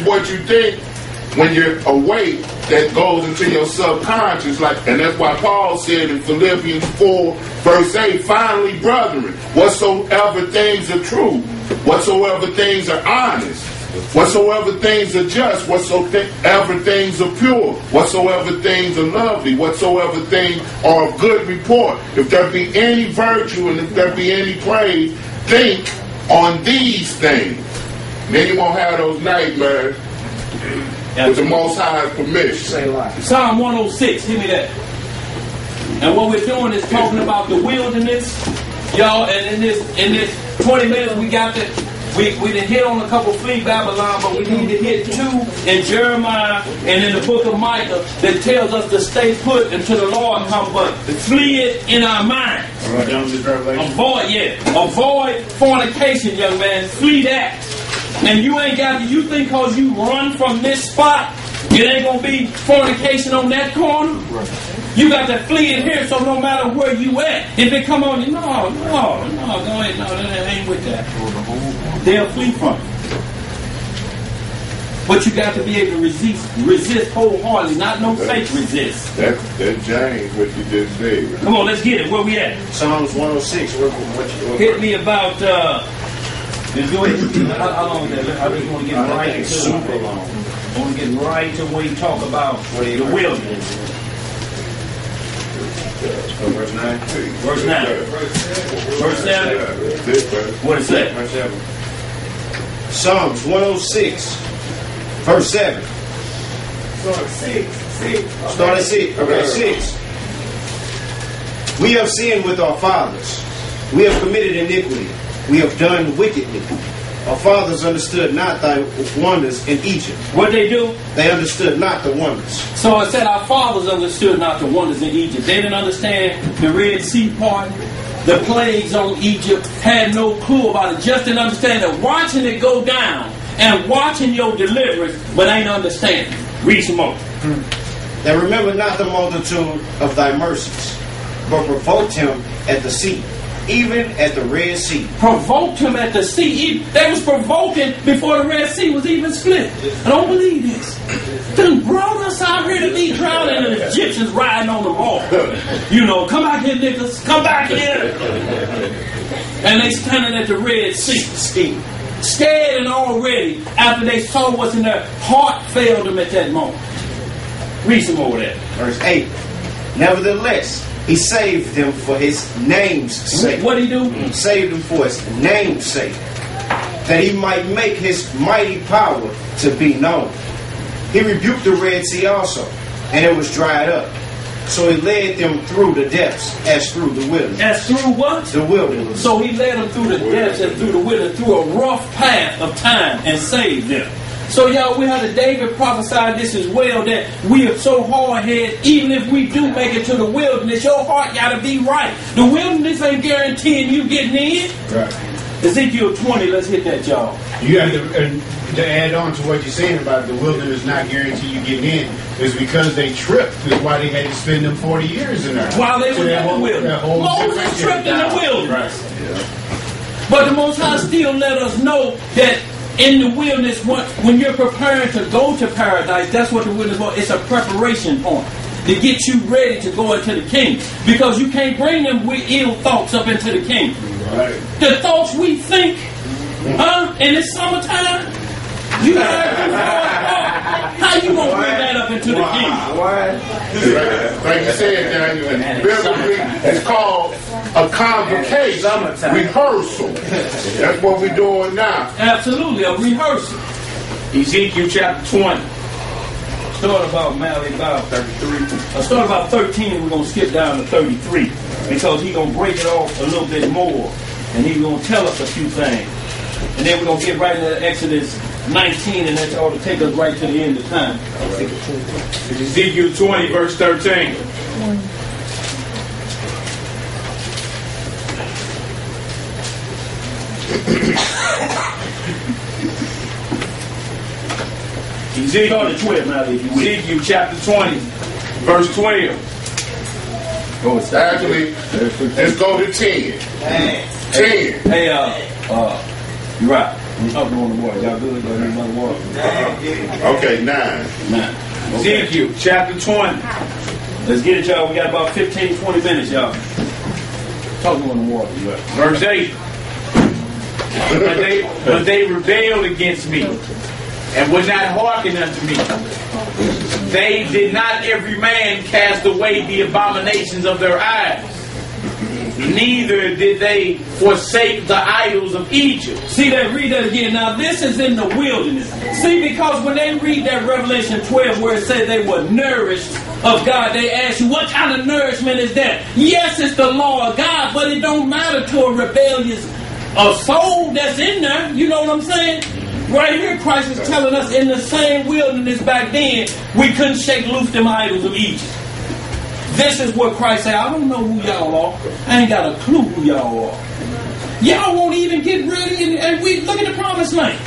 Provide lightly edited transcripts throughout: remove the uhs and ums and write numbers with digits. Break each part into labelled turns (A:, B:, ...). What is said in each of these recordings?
A: what you think when you're awake that goes into your subconscious, and that's why Paul said in Philippians 4, verse 8, finally, brethren, whatsoever things are true, whatsoever things are honest, whatsoever things are just, whatsoever things are pure, whatsoever things are lovely, whatsoever things are of good report, if there be any virtue and if there be any praise, think on these things. Then you won't have those nightmares. With the Most High's permission.
B: Psalm 106, give me that. And what we're doing is talking about the wilderness, y'all. And in this 20 minutes, we got we done hit on a couple flee Babylon, but we need to hit 2 in Jeremiah and in the book of Micah that tells us to stay put until the Lord comes, but flee it in our minds. Avoid fornication, young man. Flee that. And you ain't got to, you think because you run from this spot, it ain't going to be fornication on that corner? You got to flee in here, so no matter where you at, if they come on you, no, go ahead, no, that ain't with that. They'll flee from it. But you got to be able to resist wholeheartedly, not no fake resist.
A: That's James, what you just said.
B: Come on, let's get it. Where we at?
C: Psalms 106.
B: Hit me about... How long is that? I just want to get right to super long. I want to get right to where you talk about the wilderness.
C: Verse 9.
B: Verse 9. Verse 7. What is that?
C: Verse 7. Psalms 106, verse 7. Start at 6. Okay, 6. We have sinned with our fathers. We have committed iniquity. We have done wickedly. Our fathers understood not thy wonders in Egypt.
B: What they do?
C: They understood not the wonders.
B: So it said our fathers understood not the wonders in Egypt. They didn't understand the Red Sea part, the plagues on Egypt, had no clue about it. Just didn't understand that watching it go down and watching your deliverance, but ain't understanding. Read some more.
C: They remember not the multitude of thy mercies, but provoked him at the sea, even at the Red Sea.
B: Provoked him at the sea. They was provoking before the Red Sea was even split. I don't believe this. Them brought us out here to be drowning and the Egyptians riding on the wall. Come back here, niggas. Come back here. And they standing at the Red Sea. Scared and already, after they saw what's in their heart failed them at that moment. Read some more of that.
C: Verse 8. Nevertheless, he saved them for his name's sake.
B: What did he do?
C: He saved them for his name's sake, that he might make his mighty power to be known. He rebuked the Red Sea also, and it was dried up. So he led them through the depths as through the wilderness.
B: As through what?
C: The wilderness.
B: So he led them through the depths and through the wilderness, through a rough path of time, and saved them. So y'all, we heard David prophesied this as well, that we are so hard-headed, even if we do make it to the wilderness, your heart got to be right. The wilderness ain't guaranteeing you getting in.
C: Right.
B: Ezekiel 20, let's hit that, y'all.
D: You have to add on to what you're saying about the wilderness not guaranteeing you getting in, is because they tripped. That's why they had to spend them 40 years in there.
B: While they were in the wilderness. Moses tripped in the wilderness.
D: Right. Yeah.
B: But the Most High still let us know that in the wilderness, when you're preparing to go to paradise, that's what the wilderness is. It's a preparation point to get you ready to go into the kingdom. Because you can't bring them with ill thoughts up into the kingdom.
D: Right.
B: The thoughts we think, in the summertime, you how you gonna bring that up into the kingdom?
A: Like you said, Daniel, biblically, it's called a convocation, rehearsal. That's what we're doing now.
B: Absolutely, a rehearsal. Ezekiel chapter 20. Start about 33. Start about 13. We're gonna skip down to 33 because he's gonna break it off a little bit more, and he's gonna tell us a few things, and then we're gonna get right into Exodus 19, and that ought to take us right to the end of time. Ezekiel 20, verse 13. Ezekiel chapter 20, verse 12.
A: Actually, let's go to 10. 10.
B: Hey, you're right. Talk on the water. Y'all good? Y'all need another water?
A: Okay, 9.
B: Okay.
E: Ezekiel chapter 20.
B: Let's get it, y'all. We got about 15, 20 minutes, y'all. Talk on the water. Y'all.
E: Verse 8. But they rebelled against me and would not hearken unto me. They did not every man cast away the abominations of their eyes. Neither did they forsake the idols of Egypt.
B: See that? Read that again. Now this is in the wilderness. See, because when they read that Revelation 12 where it says they were nourished of God, they ask you, what kind of nourishment is that? Yes, it's the law of God, but it don't matter to a rebellious soul that's in there. You know what I'm saying? Right here, Christ is telling us in the same wilderness back then, we couldn't shake loose them idols of Egypt. This is what Christ said. I don't know who y'all are. I ain't got a clue who y'all are. Y'all won't even get ready, and we look at the promised land.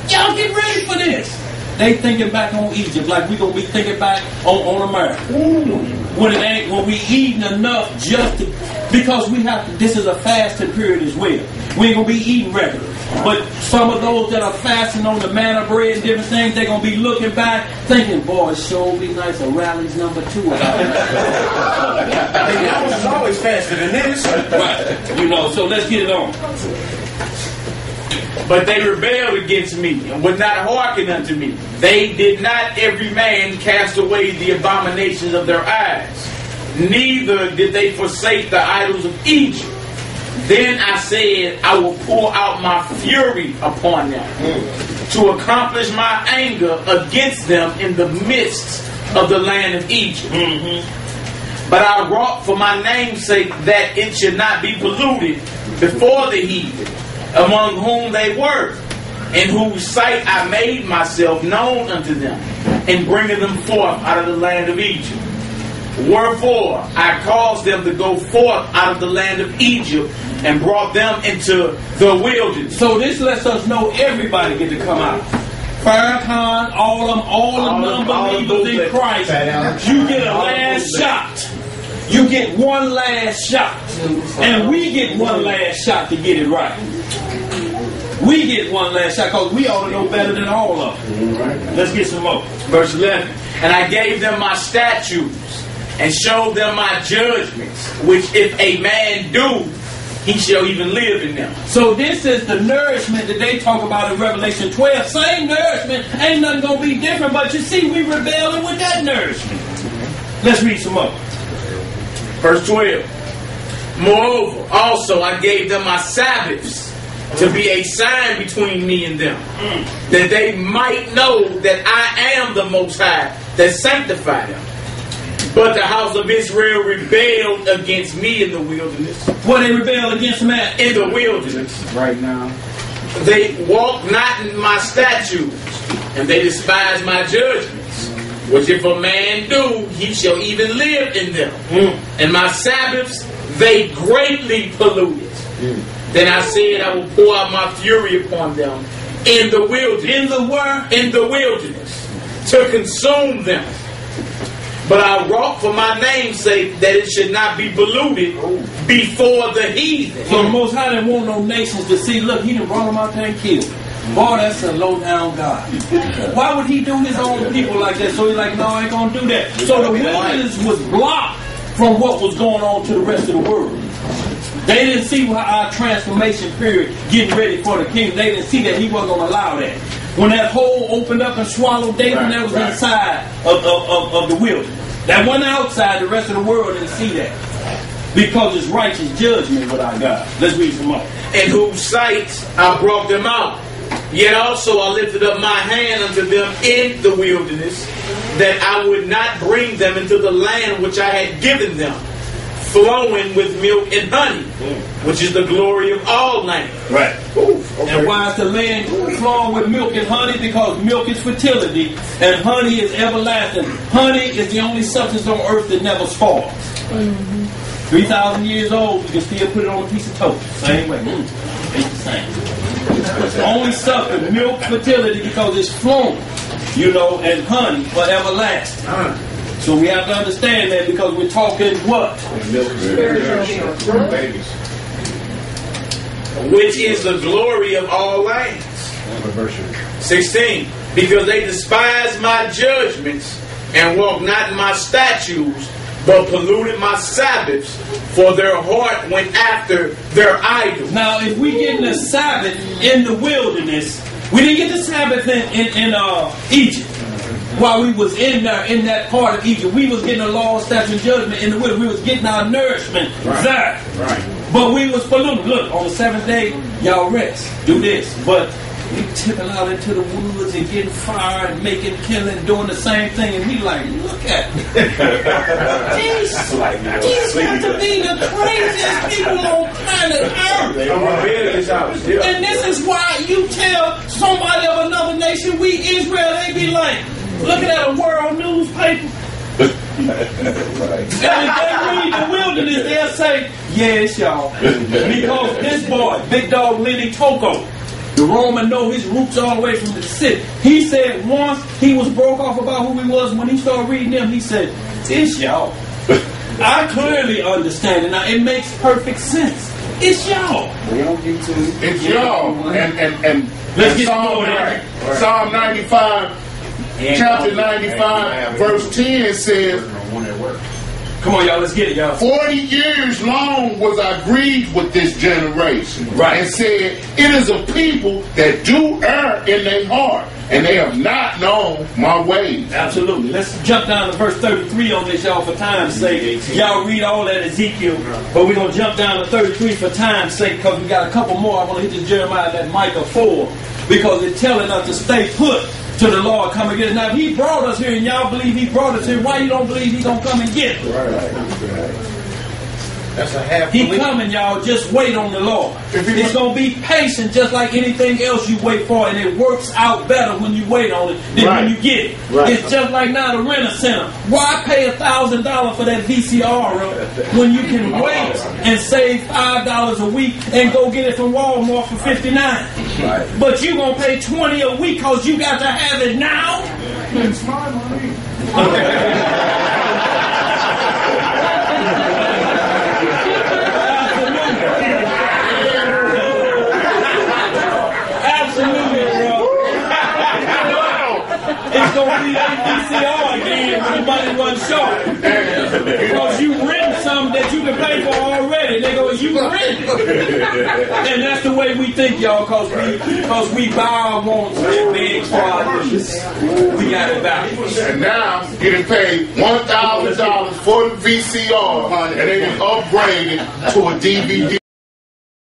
B: Y'all get ready for this. They thinking back on Egypt like we gonna be thinking back on America. When it ain't, when we eating enough just to, because we have to, this is a fasting period as well. We ain't gonna be eating regular. But some of those that are fasting on the manna bread and different things, they're gonna be looking back, thinking, boy, it sure be nice. A rally's number 2.
C: I was always faster than this.
B: Right. You know, so let's get it on.
E: But they rebelled against me and would not hearken unto me. They did not every man cast away the abominations of their eyes. Neither did they forsake the idols of Egypt. Then I said, I will pour out my fury upon them to accomplish my anger against them in the midst of the land of Egypt. But I wrought for my name's sake that it should not be polluted before the heathen, among whom they were, in whose sight I made myself known unto them, in bringing them forth out of the land of Egypt. Wherefore I caused them to go forth out of the land of Egypt and brought them into the wilderness.
B: So this lets us know everybody get to come out. Farrakhan, all the non-believers in Christ, you get a last shot. You get one last shot. And we get one last shot to get it right. We get one last shot because we ought to know better than all of them. Let's get some more.
E: Verse 11. And I gave them my statutes and showed them my judgments, which if a man do, he shall even live in them.
B: So this is the nourishment that they talk about in Revelation 12. Same nourishment. Ain't nothing going to be different. But you see, we rebelling with that nourishment. Let's read some more.
E: Verse 12. Moreover, also I gave them my Sabbaths to be a sign between me and them, that they might know that I am the Most High that sanctify them. But the house of Israel rebelled against me in the wilderness.
B: What they rebelled against, man?
E: In the wilderness.
C: Right now.
E: They walk not in my statutes, and they despise my judgments, which if a man do, he shall even live in them. And my Sabbaths they greatly polluted. Then I said, I will pour out my fury upon them in the wilderness.
B: In the word?
E: In the wilderness. To consume them. But I wrought for my name's sake that it should not be polluted before the heathen.
B: So the Most High didn't want no nations to see, look, he done brought them out there and killed them. Boy, that's a low-down God. Why would he do his own people like that? So he's like, no, I ain't going to do that. So the wilderness was blocked from what was going on to the rest of the world. They didn't see our transformation period getting ready for the kingdom. They didn't see that he wasn't going to allow that. When that hole opened up and swallowed David, that was inside of the wilderness. That wasn't outside. The rest of the world didn't see that. Because it's righteous judgment with our God. Let's read some more.
E: In whose sight I brought them out. Yet also I lifted up my hand unto them in the wilderness, that I would not bring them into the land which I had given them, flowing with milk and honey, which is the glory of all lands.
B: Right. And why is the land flowing with milk and honey? Because milk is fertility and honey is everlasting. Honey is the only substance on earth that never spoils. 3,000 years old, you can still put it on a piece of toast. Same way. It's the same. It's the only substance, milk, fertility, because it's flowing, and honey for everlasting. So we have to understand that because we're talking what?
E: Which is the glory of all lands.
D: verse
E: 16. Because they despise my judgments and walk not in my statutes, but polluted my Sabbaths, for their heart went after their idols.
B: Now, if we get the Sabbath in the wilderness, we didn't get the Sabbath in Egypt. While we was in there, in that part of Egypt, we was getting the law, statute, and judgment in the wilderness. We was getting our nourishment there.
E: Right.
B: But we was polluted. Look, on the seventh day, y'all rest. Do this. But we tipping out into the woods and getting fire and making killing, doing the same thing. And we like, look at me. These got to be the craziest people on planet Earth. And this is why you tell somebody of another nation, we Israel, they be like, looking at a world newspaper. And if they read the wilderness, they'll say, yes, y'all. Because this boy, Big Dog Lenny Toko, the Roman know his roots all the way from the city. He said once he was broke off about who he was. When he started reading them, he said, it's y'all. I clearly understand it. Now, it makes perfect sense. It's y'all.
A: It's y'all. And
B: let's get
A: Psalm 95, chapter 95, verse 10 says,
B: come on, y'all, let's get it, y'all.
A: 40 years long was I grieved with this generation.
B: Right.
A: And said, it is a people that do err in their heart, and they have not known my ways.
B: Absolutely. Let's jump down to verse 33 on this, y'all, for time's sake. Y'all read all that Ezekiel, but we're going to jump down to 33 for time's sake, because we got a couple more. I want to hit this Jeremiah, that Micah 4, because it's telling us to stay put to the Lord come and get it. Now, if he brought us here and y'all believe he brought us here, why you don't believe he gonna come and get it?
D: Right. That's a half.
B: He coming, y'all. Just wait on the Lord. It's gonna be patient, just like anything else you wait for, and it works out better when you wait on it than when you get it.
A: Right.
B: It's just like now the rent a center. Why pay $1,000 for that VCR when you can wait and save $5 a week and go get it from Walmart for $59?
D: Right.
B: But you gonna pay $20 a week because you got to have it now?
D: It's my money.
B: It's going to be that VCR again when the money wasn't short. Because you rent something that you can pay for already. They go, you rent it. And that's the way we think, y'all, because we buy our wants and begs for our needs. We got it backwards.
A: And now, getting paid $1,000 for the VCR, and they upgraded to a DVD.